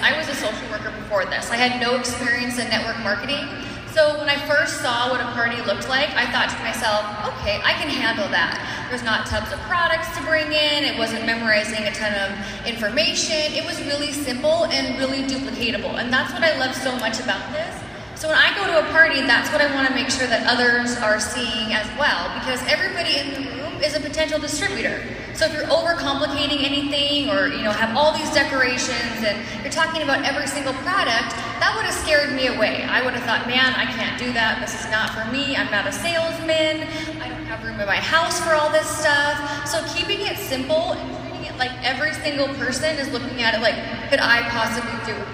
I was a social worker before this. I had no experience in network marketing. So when I first saw what a party looked like, I thought to myself, okay, I can handle that. There's not tubs of products to bring in. It wasn't memorizing a ton of information. It was really simple and really duplicatable. And that's what I love so much about this. So when I go to a party, that's what I want to make sure that others are seeing as well, because everybody in the room is a potential distributor. So if you're overcomplicating anything, or have all these decorations and you're talking about every single product, that would have scared me away. I would have thought, man, I can't do that. This is not for me. I'm not a salesman. I don't have room in my house for all this stuff. So keeping it simple and treating it like every single person is looking at it like, could I possibly do it?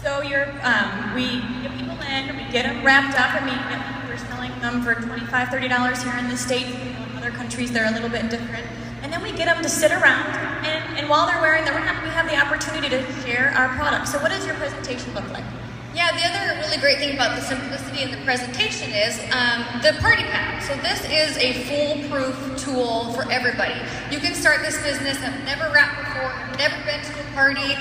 So we get people in, we get them wrapped up. I mean, we're selling them for $25, $30 here in the States. In other countries, they're a little bit different. And then we get them to sit around, and while they're wearing the wrap, we have the opportunity to share our product. So what does your presentation look like? Yeah, the other really great thing about the simplicity in the presentation is the party pack. So this is a foolproof tool for everybody. You can start this business, have never wrapped before, have never been to a party.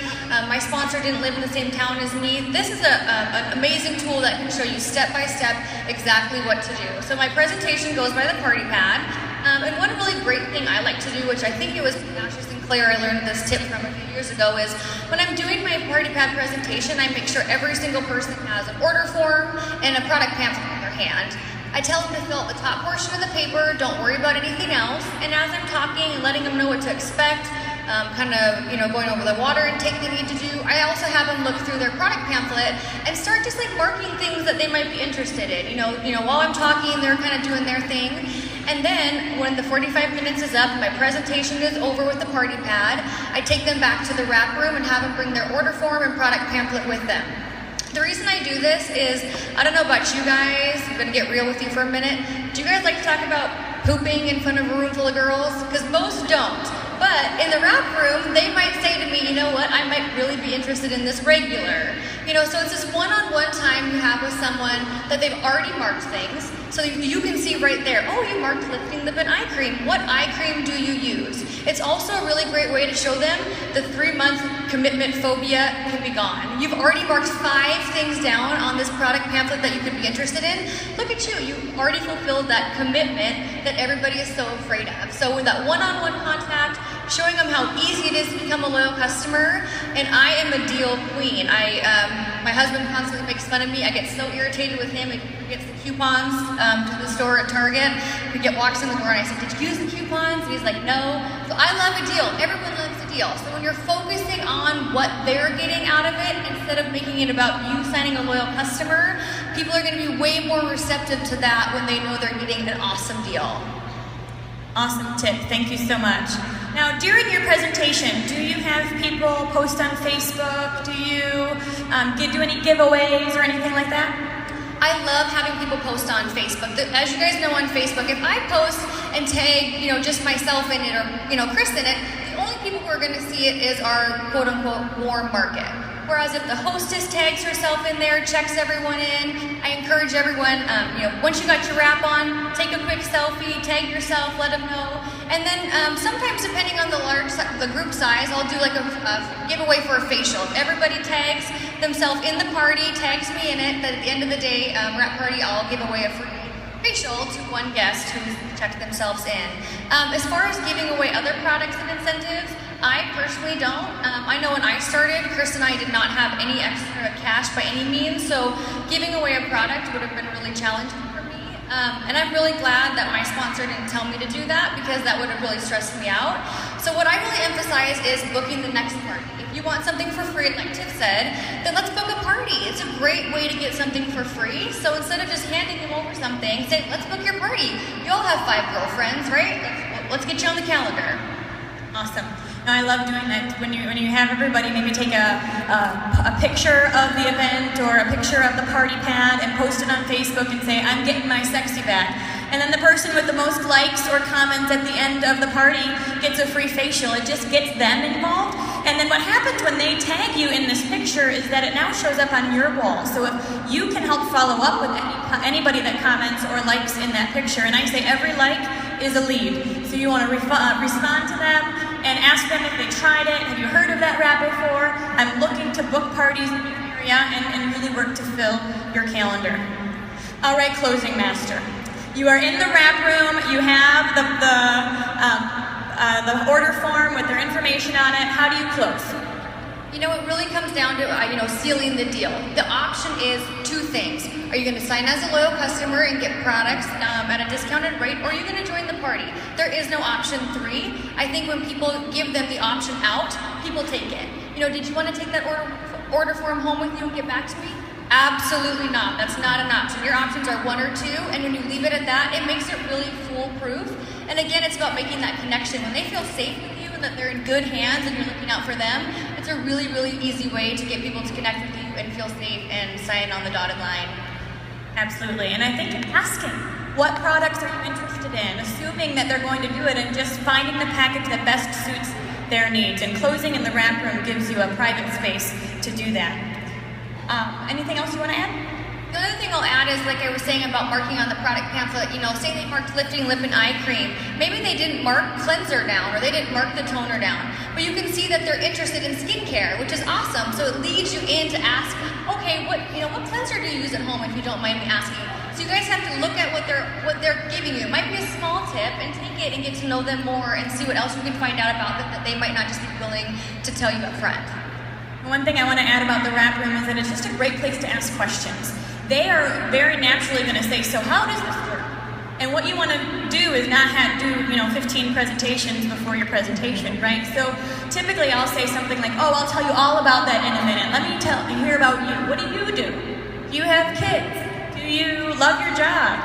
My sponsor didn't live in the same town as me. This is an amazing tool that can show you step by step exactly what to do. So my presentation goes by the party pad. And one really great thing I like to do, which I think it was Ashley Sinclair I learned this tip from a few years ago, is when I'm doing my party pad presentation, I make sure every single person has an order form and a product pamphlet in their hand. I tell them to fill out the top portion of the paper, don't worry about anything else, and as I'm talking and letting them know what to expect, going over the water intake they need to do, I also have them look through their product pamphlet and start just like marking things that they might be interested in. While I'm talking, they're kind of doing their thing. And then when the 45 minutes is up, my presentation is over with the party pad, I take them back to the wrap room and have them bring their order form and product pamphlet with them. The reason I do this is, I don't know about you guys, I'm gonna get real with you for a minute. Do you guys like to talk about pooping in front of a room full of girls? Because most don't. But in the wrap room, they might say to me, you know what, I might really be interested in this regular. So it's this one-on-one time you have with someone that they've already marked things. So you can see right there, oh, you marked lifting lip and eye cream. What eye cream do you use? It's also a really great way to show them the 3-month commitment phobia can be gone. You've already marked 5 things down on this product pamphlet that you could be interested in. Look at you, you've already fulfilled that commitment that everybody is so afraid of. So with that one-on-one contact, showing them how easy it is to become a loyal customer, and I am a deal queen. My husband constantly makes fun of me. I get so irritated with him. He gets the coupons to the store at Target. He walks in the door and I say, did you use the coupons? And he's like, no. So I love a deal. Everyone loves a deal. So when you're focusing on what they're getting out of it, instead of making it about you signing a loyal customer, people are going to be way more receptive to that when they know they're getting an awesome deal. Awesome tip. Thank you so much. Now, during your presentation, do you have people post on Facebook? Do you do any giveaways or anything like that? I love having people post on Facebook. As you guys know on Facebook, if I post and tag, just myself in it or, Chris in it, the only people who are going to see it is our quote-unquote warm market. Whereas if the hostess tags herself in there, checks everyone in, I encourage everyone, once you got your wrap on, take a quick selfie, tag yourself, let them know. And then sometimes depending on the group size, I'll do like a giveaway for a facial. If everybody tags themselves in the party, tags me in it, then at the end of the day, wrap party, I'll give away a free facial to one guest who's checked themselves in. As far as giving away other products and incentives, I personally don't. I know when I started, Chris and I did not have any extra cash by any means, so giving away a product would have been really challenging for me. And I'm really glad that my sponsor didn't tell me to do that, because that would have really stressed me out. So what I really emphasize is booking the next party. If you want something for free, like Tiff said, then let's book a party. It's a great way to get something for free. So instead of just handing them over something, say, let's book your party. You all have 5 girlfriends, right? Let's get you on the calendar. Awesome. Now, I love doing that when you have everybody maybe take a picture of the event or a picture of the party pad and post it on Facebook and say, I'm getting my sexy back. And then the person with the most likes or comments at the end of the party gets a free facial. It just gets them involved. And then what happens when they tag you in this picture is that it now shows up on your wall. So if you can help follow up with anybody that comments or likes in that picture, and I say every like is a lead. So you want to respond to them and ask them if they tried it. Have you heard of that wrap before? book parties in your area and really work to fill your calendar. All right, closing master. You are in the wrap room. You have the order form with their information on it. How do you close? You know, it really comes down to, sealing the deal. The option is two things. Are you going to sign as a loyal customer and get products at a discounted rate, or are you going to join the party? There is no option 3. I think when people give them the option out, people take it. Did you want to take that order form home with you and get back to me? Absolutely not. That's not an option. Your options are 1 or 2, and when you leave it at that, it makes it really foolproof. And again, it's about making that connection. When they feel safe with you and that they're in good hands and you're looking out for them, it's a really, really easy way to get people to connect with you and feel safe and sign on the dotted line. Absolutely. And I think asking, what products are you interested in? Assuming that they're going to do it and just finding the package that best suits their needs. And closing in the wrap room gives you a private space to do that. Anything else you want to add? The other thing I'll add is, like I was saying about marking on the product pamphlet, say they marked lifting lip and eye cream. Maybe they didn't mark cleanser down, or they didn't mark the toner down. But you can see that they're interested in skincare, which is awesome. So it leads you in to ask, okay, what cleanser do you use at home, if you don't mind me asking? So you guys have to look at what they're giving you. It might be a small tip, and take it and get to know them more and see what else you can find out about them that they might not just be willing to tell you up front. One thing I want to add about the wrap room is that it's just a great place to ask questions. They are very naturally going to say, so how does this work? And what you want to do is not do 15 presentations before your presentation, right? So typically I'll say something like, oh, I'll tell you all about that in a minute. Let me hear about you. What do? Do you have kids? Do you love your job?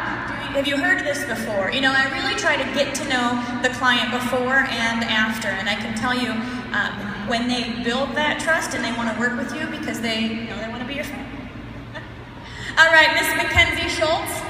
Have you heard of this before? I really try to get to know the client before and after, and I can tell you when they build that trust and they want to work with you because they want to be your friend. All right, Miss Mackenzie Schultz.